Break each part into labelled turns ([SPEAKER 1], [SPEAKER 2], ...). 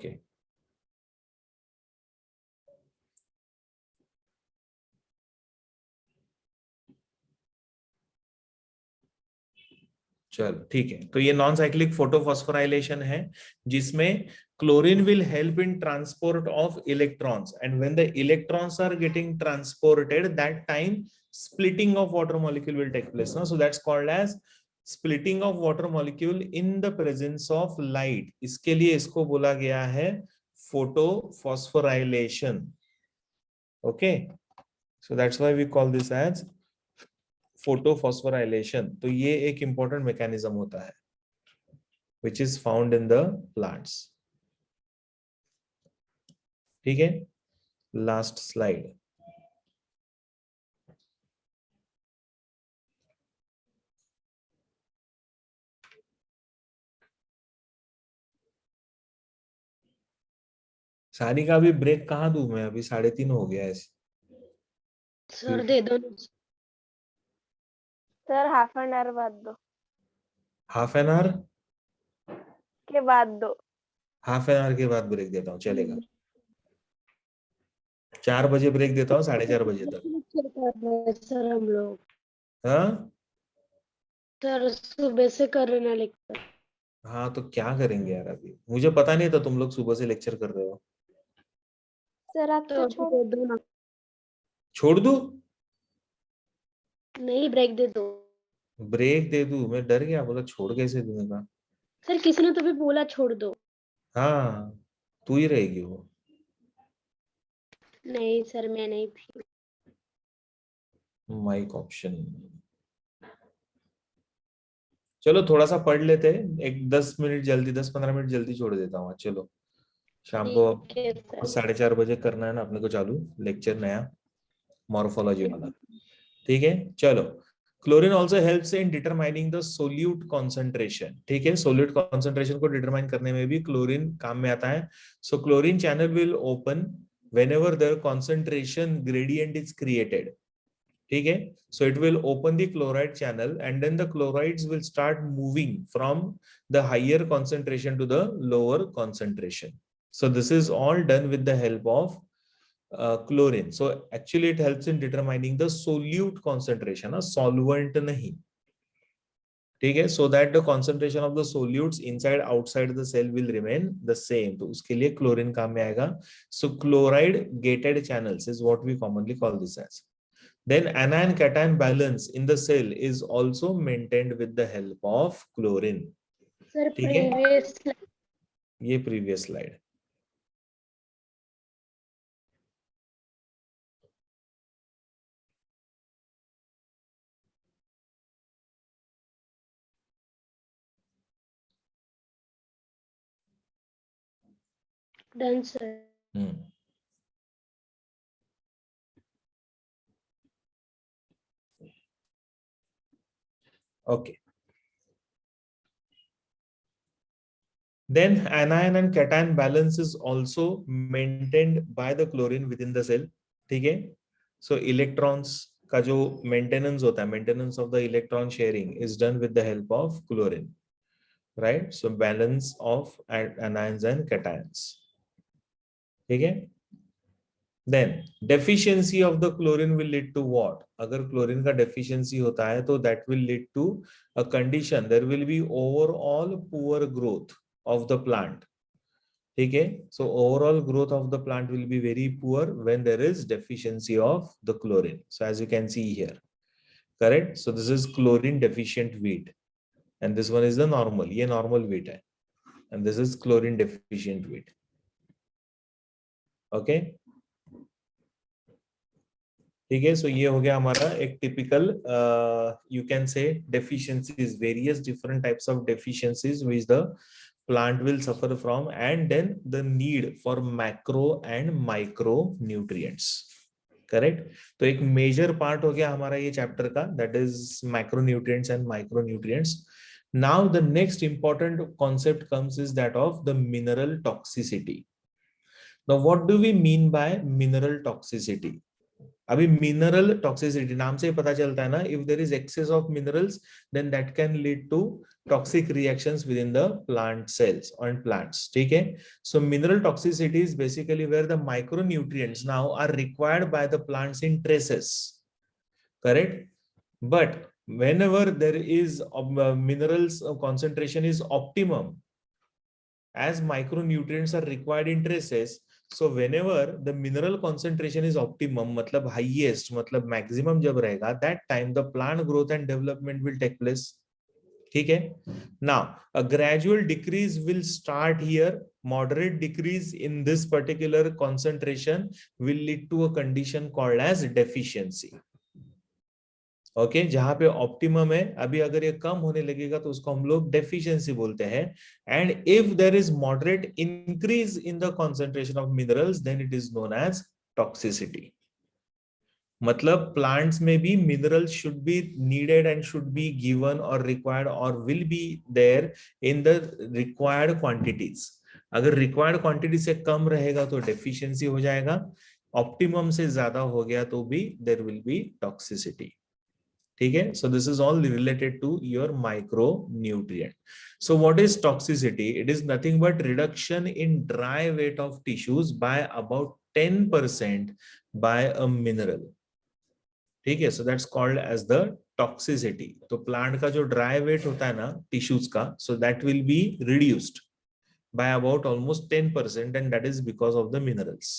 [SPEAKER 1] Okay चलो ठीक है, तो ये नॉन साइक्लिक फोटोफॉस्फोराइलेशन है जिसमें chlorine will help in transport of electrons, and when the electrons are getting transported that time splitting of water molecule will take place, no? So that's called as splitting of water molecule in the presence of light. इसके लिए इसको बोला गया है photophosphorylation. Okay, so that's why we call this as photophosphorylation. तो ये एक important mechanism होता है which is found in the plants. ठीक है, last slide. सारी का भी ब्रेक कहाँ दूं मैं, अभी 3:30 हो गया है.
[SPEAKER 2] सर दे दो
[SPEAKER 3] सर हाफ एन आवर बाद दो,
[SPEAKER 1] हाफ एन आवर
[SPEAKER 3] के बाद दो।
[SPEAKER 1] हाफ एन आवर के बाद ब्रेक देता हूँ, चलेगा. 4 बजे ब्रेक देता हूँ, 4:30 बजे तक.
[SPEAKER 2] सर हम लोग
[SPEAKER 1] हाँ
[SPEAKER 2] सर सुबह से कर रहे ना लेक्चर।
[SPEAKER 1] हाँ, तो क्या करेंगे यार, अभी मुझे पता नहीं था तुम लोग सुबह से लेक्चर कर रहे हो.
[SPEAKER 3] सर आप तो छोड़
[SPEAKER 2] दे दो ना।
[SPEAKER 1] छोड़ दू,
[SPEAKER 2] नहीं ब्रेक दे दो।
[SPEAKER 1] ब्रेक दे दू, मैं डर गया, बोला छोड़ कैसे दूंगा.
[SPEAKER 2] सर किसी ने तो भी बोला छोड़ दो।
[SPEAKER 1] हाँ तू ही रहेगी वो.
[SPEAKER 2] नहीं सर मैं नहीं थी।
[SPEAKER 1] Mic option. चलो थोड़ा सा पढ़ लेते हैं, एक 10 मिनट जल्दी, 10-15 मिनट जल्दी छोड़ देता हूँ. चलो शाम को
[SPEAKER 2] ठीक है सर।
[SPEAKER 1] 4:30 बजे करना है ना अपने को चालू लेक्चर, नया मॉर्फोलॉजी वाला. ठीक है चलो. Chlorine also helps in determining the solute concentration. ठीक है, सोल्यूट कॉन्सेंट्रेशन को डिटरमाइन करने में भी क्लोरीन काम में आता है. So chlorine channel will open whenever the concentration gradient is created. ठीक है, so it will open the chloride channel and then the chlorides will start moving from the higher concentration to the lower concentration. So this is all done with the help of chlorine. So actually it helps in determining the solute concentration, a solvent nahi. ठीक है, so that the concentration of the solutes inside outside the cell will remain the same. तो उसके लिए chlorine काम में आएगा. So chloride gated channels is what we commonly call this as. Then anion cation balance in the cell is also maintained with the help of chlorine.
[SPEAKER 2] Sir
[SPEAKER 1] ठीक है,
[SPEAKER 2] previous
[SPEAKER 1] ये previous slide.
[SPEAKER 2] Done sir.
[SPEAKER 1] Okay. Then anion and cation balance is also maintained by the chlorine within the cell. ठीक है, so electrons का जो maintenance होता है, maintenance of the electron sharing is done with the help of chlorine, right? So balance of anions and cations. ठीक है. Then deficiency of the chlorine will lead to what? अगर chlorine का deficiency होता है तो that will lead to a condition, there will be overall poor growth of the plant. ठीक है, so overall growth of the plant will be very poor when there is deficiency of the chlorine. So as you can see here, correct? So this is chlorine deficient wheat and this one is the normal, ये normal wheat है and this is chlorine deficient wheat. Okay, ठीक है. सो ये हो गया हमारा एक typical you can say deficiencies, various different types of deficiencies which the plant will suffer from, and then the need for macro and micro nutrients. Correct, तो एक major part हो गया हमारा ये चैप्टर का, that is macronutrients and micro nutrients. Now the next important concept comes is that of the mineral toxicity. Now what do we mean by mineral toxicity? अभी mineral toxicity नाम से ही पता चलता है ना, if there is excess of minerals then that can lead to toxic reactions within the plant cells and plants. ठीक है. So mineral toxicity is basically where the micronutrients now are required by the plants in traces. Correct. But whenever there is minerals concentration is optimum, as micronutrients are required in traces, so whenever the mineral concentration is optimum, मतलब highest, मतलब maximum जब रहेगा, that time the plant growth and development will take place. ठीक है. Now a gradual decrease will start here. Moderate decrease in this particular concentration will lead to a condition called as deficiency. Okay जहां पे optimum है, अभी अगर ये कम होने लगेगा तो उसको हम लोग डेफिशिएंसी बोलते हैं. And if there is moderate increase in the concentration of minerals then it is known as toxicity. मतलब प्लांट्स में भी minerals should be needed and should be given और रिक्वायर्ड और will be there in the required quantities. अगर required quantity से कम रहेगा तो डेफिशिएंसी हो जाएगा, ऑप्टिमम से ज्यादा हो गया तो भी देयर विल बी टॉक्सिसिटी. ठीक है. So this is all related to your micronutrient. So what is toxicity? It is nothing but reduction in dry weight of tissues by about 10% by a mineral. ठीक है. So that's called as the toxicity. तो plant का जो dry weight होता है ना tissues का, so that will be reduced by about almost 10%, and that is because of the minerals.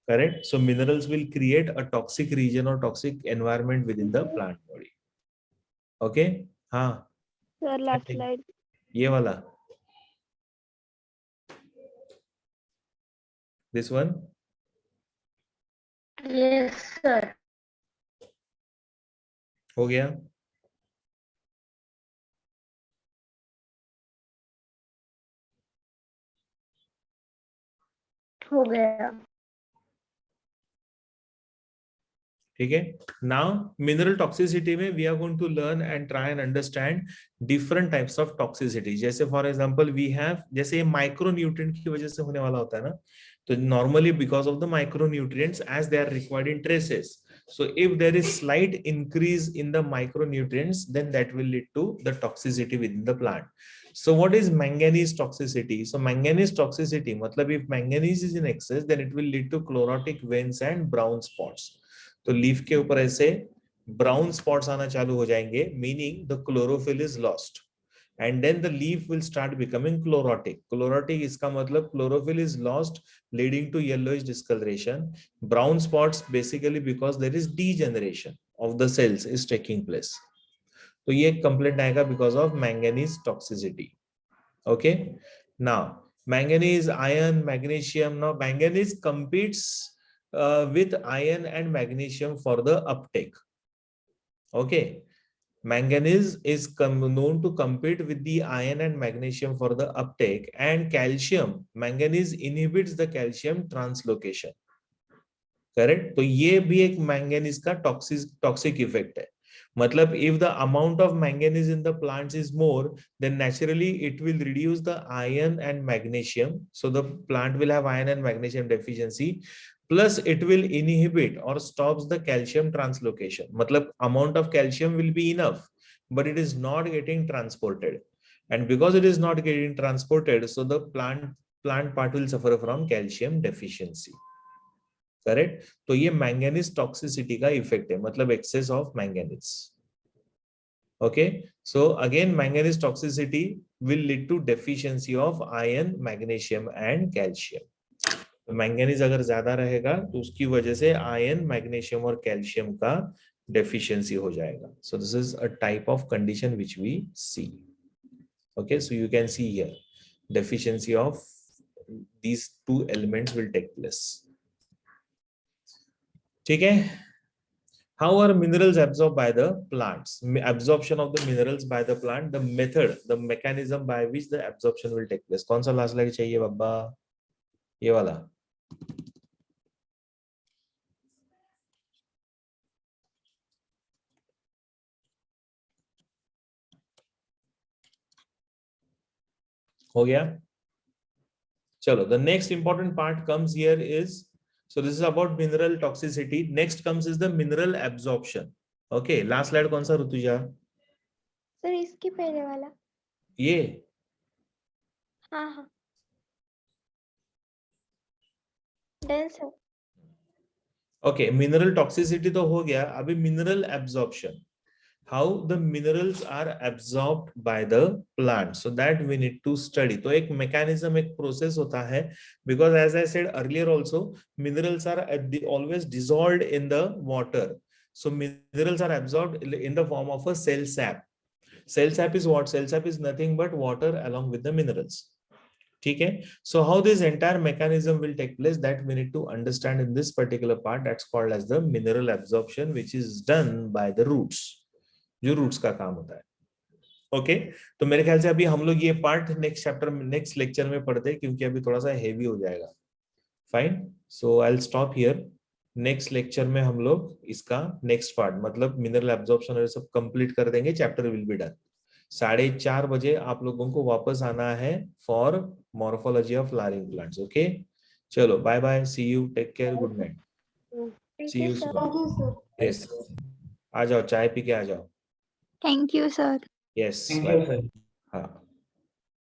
[SPEAKER 1] Correct. So minerals will create a toxic region or toxic environment within the plant body. Okay. हाँ.
[SPEAKER 3] Sir last slide.
[SPEAKER 1] ये वाला. This one.
[SPEAKER 2] Yes, sir.
[SPEAKER 1] हो गया.
[SPEAKER 2] हो गया.
[SPEAKER 1] ठीक है. Now mineral toxicity में we are going to learn and try and understand different types of toxicity. जैसे फॉर एग्जांपल वी हैव, जैसे ये माइक्रोन्यूट्रिएंट की वजह से होने वाला होता है ना, तो normally because of the micronutrients as they are required in traces, so if there is slight increase in the micronutrients then that will lead to the toxicity within the plant. So what is manganese toxicity? So manganese toxicity matlab if manganese is in excess then it will lead to chlorotic veins and brown spots. तो leaf के ऊपर ऐसे brown spots आना चालू हो जाएंगे, meaning the chlorophyll is lost and then the leaf will start becoming chlorotic. Chlorotic इसका मतलब chlorophyll is lost leading to yellowish discoloration. Brown spots basically because there is degeneration of the cells is taking place. तो ये complaint आएगा because of manganese toxicity. Okay. Now manganese, iron, magnesium. Now manganese competes with iron and magnesium for the uptake. Okay. Manganese is known to compete with the iron and magnesium for the uptake, and calcium, manganese inhibits the calcium translocation. Correct. तो ये भी एक manganese का toxic effect है. मतलब if the amount of manganese in the plants is more, then naturally it will reduce the iron and magnesium. So the plant will have iron and magnesium deficiency. Plus it will inhibit or stops the calcium translocation. मतलब amount of calcium will be enough, but it is not getting transported. And because it is not getting transported, so the plant part will suffer from calcium deficiency. Correct? तो ये manganese toxicity का effect है, मतलब excess of manganese. Okay. So again manganese toxicity will lead to deficiency of iron, magnesium and calcium. Manganese अगर ज्यादा रहेगा तो उसकी वजह से आयरन, मैग्नीशियम और कैल्शियम का डेफिशिएंसी हो जाएगा. So this is a type of condition which we see. Okay. So you can see here deficiency of these two elements will take place. ठीक है. How are minerals absorbed by the plants? Absorption of the minerals by the plant, the method, the mechanism by which the absorption will take place. कौन सा last slide चाहिए बाबा? ये वाला. हो गया. चलो, the next important part comes here is So this is about mineral toxicity. Next comes is the mineral absorption. Okay, last slide कौन सा ऋतुजा?
[SPEAKER 3] सर इसके पहले वाला.
[SPEAKER 1] ये
[SPEAKER 3] हाँ हाँ. Done sir.
[SPEAKER 1] okay, mineral toxicity तो हो गया. अभी mineral absorption. How the minerals are absorbed by the plant. So that we need to study. तो एक mechanism, एक process होता है. Because as I said earlier also, minerals are always dissolved in the water. So minerals are absorbed in the form of a cell sap. Cell sap is what? Cell sap is nothing but water along with the minerals. ठीक है? So how this entire mechanism will take place, that we need to understand in this particular part. That's called as the mineral absorption, which is done by the roots. जो roots का काम होता है. Okay, तो मेरे ख्याल से अभी हम लोग ये पार्ट नेक्स्ट चैप्टर में, नेक्स्ट लेक्चर में पढ़ते हैं, क्योंकि अभी थोड़ा सा हेवी हो जाएगा. Fine, so I will stop here. Next lecture में हम लोग इसका नेक्स्ट पार्ट, मतलब मिनरल एब्जॉर्प्शन और सब कंप्लीट कर देंगे. Chapter will be done. 4:30 बजे आप लोगों को वापस आना है for morphology of flowering plants. Okay, चलो bye bye, see you, take care, good night, see you soon. Yes, आ जाओ, चाय पी के आ जाओ.
[SPEAKER 4] Thank you, sir.
[SPEAKER 1] Yes,
[SPEAKER 5] Thank you, sir.
[SPEAKER 1] हाँ.